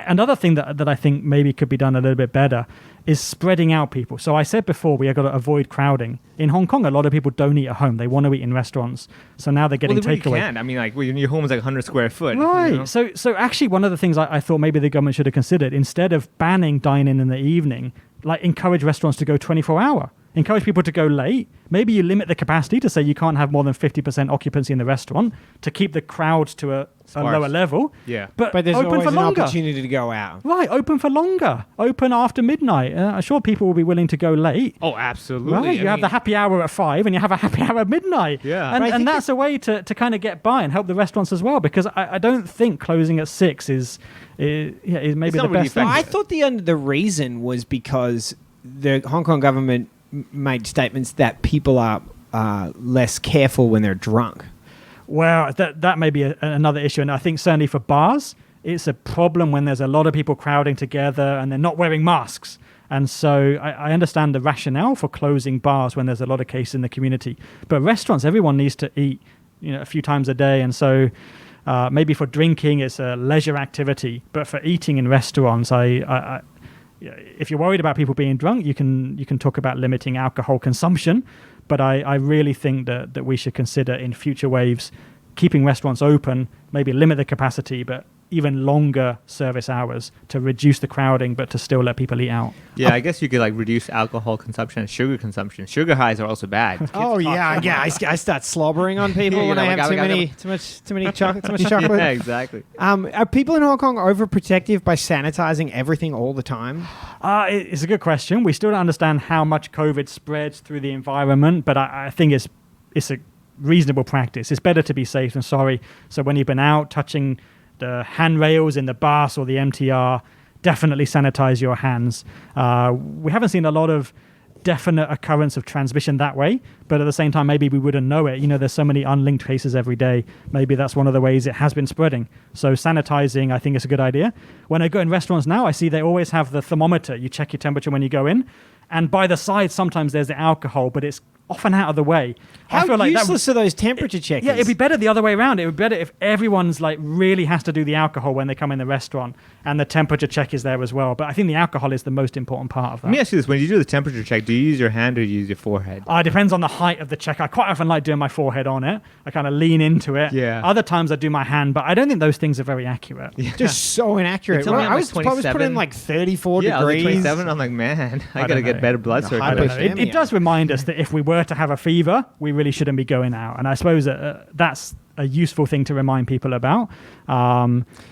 another thing that I think maybe could be done a little bit better is spreading out people. So I said before, we have got to avoid crowding. In Hong Kong, a lot of people don't eat at home. They want to eat in restaurants. So now they're getting really takeaway. Can't. I mean, like your home is like 100 square foot. Right. You know? So actually, one of the things I thought maybe the government should have considered, instead of banning dine-in in the evening, like encourage restaurants to go 24-hour. Encourage people to go late. Maybe you limit the capacity to say you can't have more than 50% occupancy in the restaurant to keep the crowds to a lower level. Yeah. But there's open always for an longer. opportunity to go out. Right, open for longer. Open after midnight. I'm sure people will be willing to go late. Oh, absolutely. Right, you have the happy hour at 5 and you have a happy hour at midnight. Yeah. And that's a way to kind of get by and help the restaurants as well, because I don't think closing at 6 is maybe the really best thing. I thought the reason was because the Hong Kong government made statements that people are less careful when they're drunk. Well, that may be another issue. And I think certainly for bars, it's a problem when there's a lot of people crowding together and they're not wearing masks. And so I understand the rationale for closing bars when there's a lot of cases in the community. But restaurants, everyone needs to eat a few times a day. And so maybe for drinking, it's a leisure activity. But for eating in restaurants, if you're worried about people being drunk, you can talk about limiting alcohol consumption. But I really think that we should consider in future waves keeping restaurants open, maybe limit the capacity, but even longer service hours to reduce the crowding, but to still let people eat out. Yeah, I guess you could like reduce alcohol consumption and sugar consumption. Sugar highs are also bad. Oh yeah. I start slobbering on people when I have too much chocolate. Yeah, exactly. Are people in Hong Kong overprotective by sanitizing everything all the time? It's a good question. We still don't understand how much COVID spreads through the environment, but I think it's a reasonable practice. It's better to be safe than sorry. So when you've been out touching the handrails in the bus or the MTR, definitely sanitize your hands. We haven't seen a lot of definite occurrence of transmission that way, but at the same time, maybe we wouldn't know it. There's so many unlinked cases every day. Maybe that's one of the ways it has been spreading. So sanitizing, I think, is a good idea. When I go in restaurants now, I see they always have the thermometer. You check your temperature when you go in. And by the side, sometimes there's the alcohol, but it's often out of the way. How useless are those temperature checkers? Yeah, it'd be better the other way around. It would be better if everyone's really has to do the alcohol when they come in the restaurant and the temperature check is there as well. But I think the alcohol is the most important part of that. Let me ask you this. When you do the temperature check, do you use your hand or do you use your forehead? It depends on the height of the check. I quite often like doing my forehead on it. I kind of lean into it. Yeah. Other times I do my hand, but I don't think those things are very accurate. Yeah. Just so inaccurate. Well, I was putting like 34 yeah, degrees. 27. I'm like, man, I got to get better blood circulation. It does remind us that if we were to have a fever, we really shouldn't be going out. And I suppose that's a useful thing to remind people about.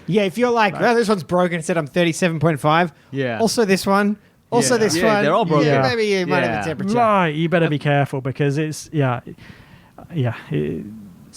If you're like, this one's broken, it said I'm 37.5. Yeah. Also this one. Also this one. They're all broken. Yeah, maybe you might have a temperature. Right, you better be careful because it's, So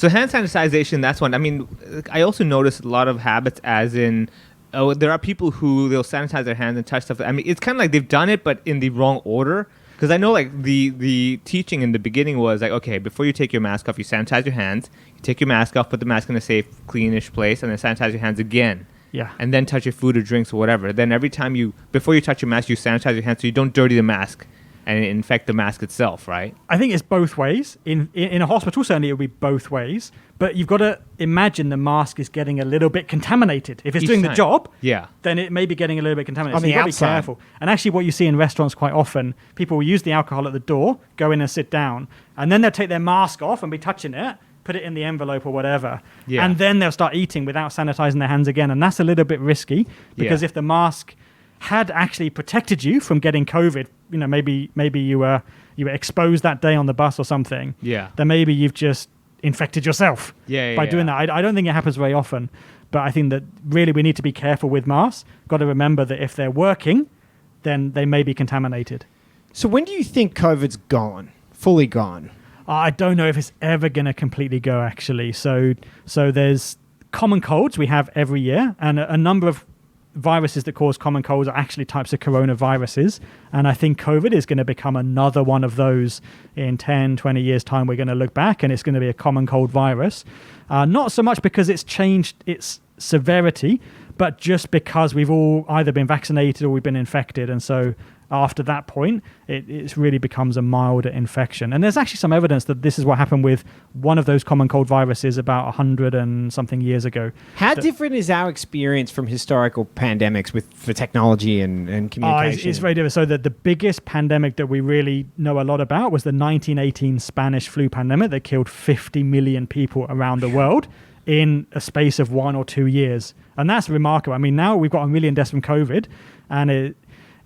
hand sanitization, that's one. I mean, I also noticed a lot of habits as in, there are people who they'll sanitize their hands and touch stuff. I mean, it's kind of like they've done it, but in the wrong order. Because I know like the teaching in the beginning was like, okay, before you take your mask off, you sanitize your hands. You take your mask off, put the mask in a safe, cleanish place, and then sanitize your hands again. Yeah. and then touch your food or drinks or whatever. Then every time before you touch your mask, you sanitize your hands so you don't dirty the mask and infect the mask itself, right? I think it's both ways. In a hospital, certainly it would be both ways. But you've got to imagine the mask is getting a little bit contaminated. If it's Each doing time. the job, Yeah. then it may be getting a little bit contaminated. On So the you've got to be outside. careful. And actually what you see in restaurants quite often, people will use the alcohol at the door, go in and sit down, and then they'll take their mask off and be touching it, put it in the envelope or whatever. Yeah. And then they'll start eating without sanitizing their hands again. And that's a little bit risky because Yeah. if the mask had actually protected you from getting COVID, maybe you were exposed that day on the bus or something, Yeah. then maybe you've just infected yourself by doing that. I don't think it happens very often, but I think that really we need to be careful with masks. Got to remember that if they're working, then they may be contaminated. So when do you think COVID's gone? Fully gone? I don't know if it's ever going to completely go, actually. So there's common colds we have every year, and a number of viruses that cause common colds are actually types of coronaviruses. And I think COVID is going to become another one of those in 10, 20 years' time. We're going to look back and it's going to be a common cold virus. Not so much because it's changed its severity, but just because we've all either been vaccinated or we've been infected. And so after that point, it really becomes a milder infection. And there's actually some evidence that this is what happened with one of those common cold viruses about 100 and something years ago. How different is our experience from historical pandemics for technology and communication? It's very different. So the biggest pandemic that we really know a lot about was the 1918 Spanish flu pandemic that killed 50 million people around the world in a space of 1 or 2 years. And that's remarkable. I mean, now we've got 1 million deaths from COVID, and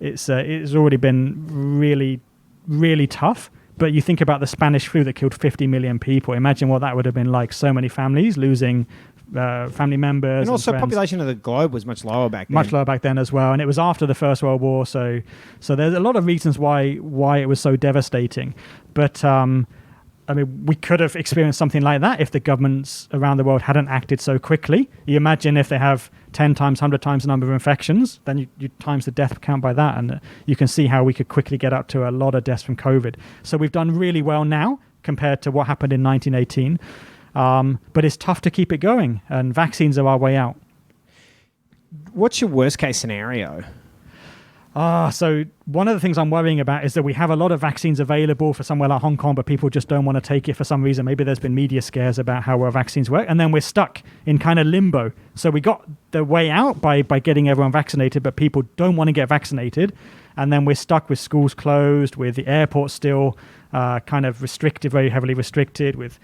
it's already been really, really tough. But you think about the Spanish flu that killed 50 million people. Imagine what that would have been like. So many families losing family members. And also friends. population of the globe was much lower back then. Much lower back then as well. And it was after the First World War. So there's a lot of reasons why it was so devastating. But I mean, we could have experienced something like that if the governments around the world hadn't acted so quickly. You imagine if they have 10 times, 100 times the number of infections, then you times the death count by that. And you can see how we could quickly get up to a lot of deaths from COVID. So we've done really well now compared to what happened in 1918. But it's tough to keep it going. And vaccines are our way out. What's your worst case scenario? So one of the things I'm worrying about is that we have a lot of vaccines available for somewhere like Hong Kong, but people just don't want to take it for some reason. Maybe there's been media scares about how well vaccines work, and then we're stuck in kind of limbo. So we got the way out by getting everyone vaccinated, but people don't want to get vaccinated, and then we're stuck with schools closed, with the airport still kind of restricted, very heavily restricted, with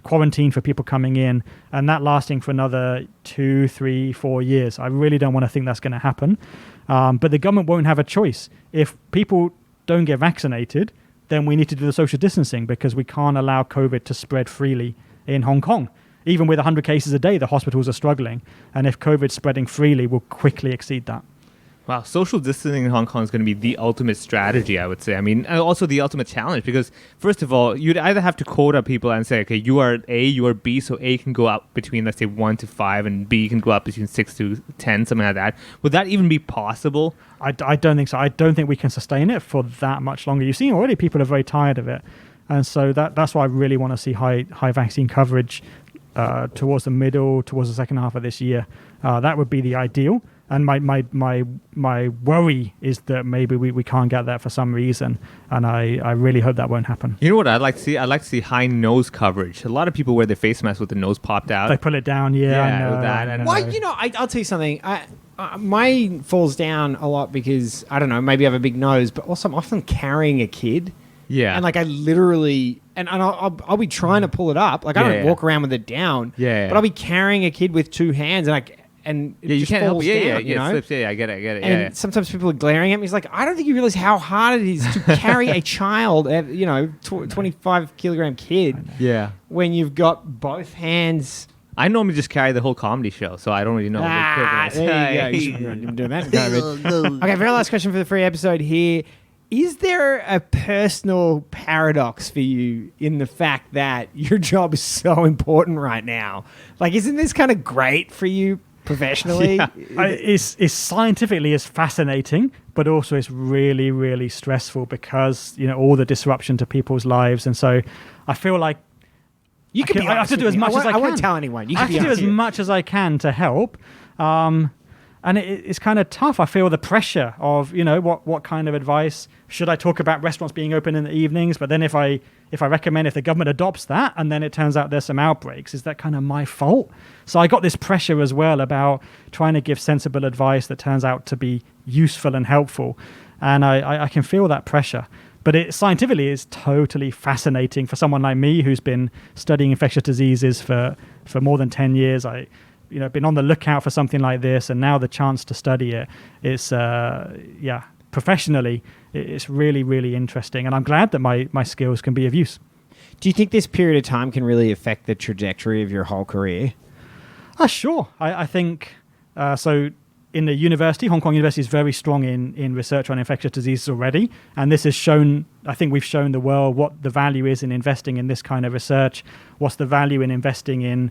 quarantine for people coming in, and that lasting for another 2, 3, 4 years. I really don't want to think that's going to happen. But the government won't have a choice. If people don't get vaccinated, then we need to do the social distancing because we can't allow COVID to spread freely in Hong Kong. Even with 100 cases a day, the hospitals are struggling. And if COVID's spreading freely, we'll quickly exceed that. Wow, social distancing in Hong Kong is going to be the ultimate strategy, I would say. I mean, and also the ultimate challenge because, first of all, you'd either have to quota people and say, okay, you are A, you are B, so A can go up between, let's say, 1 to 5, and B can go up between 6 to 10, something like that. Would that even be possible? I don't think so. I don't think we can sustain it for that much longer. You've seen already people are very tired of it. And so that's why I really want to see high vaccine coverage towards the middle, towards the second half of this year. That would be the ideal. And my worry is that maybe we can't get that for some reason, and I really hope that won't happen. You know what I'd like to see? I'd like to see high nose coverage. A lot of people wear their face masks with the nose popped out. They pull it down, yeah. I know, that. I know. Well, I'll tell you something. Mine falls down a lot because, I don't know, maybe I have a big nose, but also I'm often carrying a kid. Yeah. And like I literally, and I'll be trying to pull it up. Like I don't walk around with it down. Yeah. But I'll be carrying a kid with 2 hands and it you just can't help falls it. down, you know? It slips. Yeah, I get it. And sometimes people are glaring at me. It's like, I don't think you realize how hard it is to carry a child, 25 kilogram kid. Yeah. When you've got both hands. I normally just carry the whole comedy show, so I don't really know. There you go. You should be doing that in COVID. Okay, very last question for the free episode here. Is there a personal paradox for you in the fact that your job is so important right now? Like, isn't this kind of great for you professionally? Yeah. It's scientifically it's fascinating, but also it's really, really stressful because, all the disruption to people's lives. And so I feel like I have to do as much as I can. I won't tell anyone. You I have to do as much as I can to help. And it's kind of tough. I feel the pressure of, what kind of advice should I talk about restaurants being open in the evenings? But then if I recommend, if the government adopts that, and then it turns out there's some outbreaks, is that kind of my fault? So I got this pressure as well about trying to give sensible advice that turns out to be useful and helpful. And I can feel that pressure. But it scientifically is totally fascinating for someone like me who's been studying infectious diseases for more than 10 years. Been on the lookout for something like this, and now the chance to study it. It's professionally, it's really, really interesting, and I'm glad that my skills can be of use. Do you think this period of time can really affect the trajectory of your whole career? Sure. I think so. In the university, Hong Kong University is very strong in research on infectious diseases already, and this has shown. I think we've shown the world what the value is in investing in this kind of research. What's the value in investing in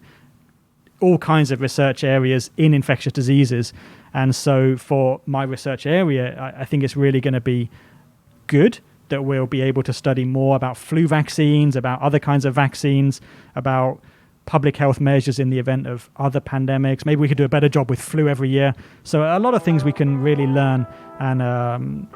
all kinds of research areas in infectious diseases. And so for my research area, I think it's really going to be good that we'll be able to study more about flu vaccines, about other kinds of vaccines, about public health measures in the event of other pandemics. Maybe we could do a better job with flu every year. So a lot of things we can really learn. And I'm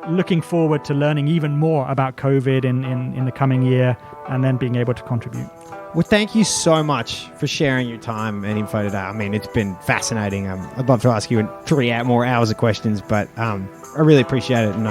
looking forward to learning even more about COVID in the coming year, and then being able to contribute. Well, thank you so much for sharing your time and info today. I mean, it's been fascinating. I'd love to ask you 3 more hours of questions, but I really appreciate it, and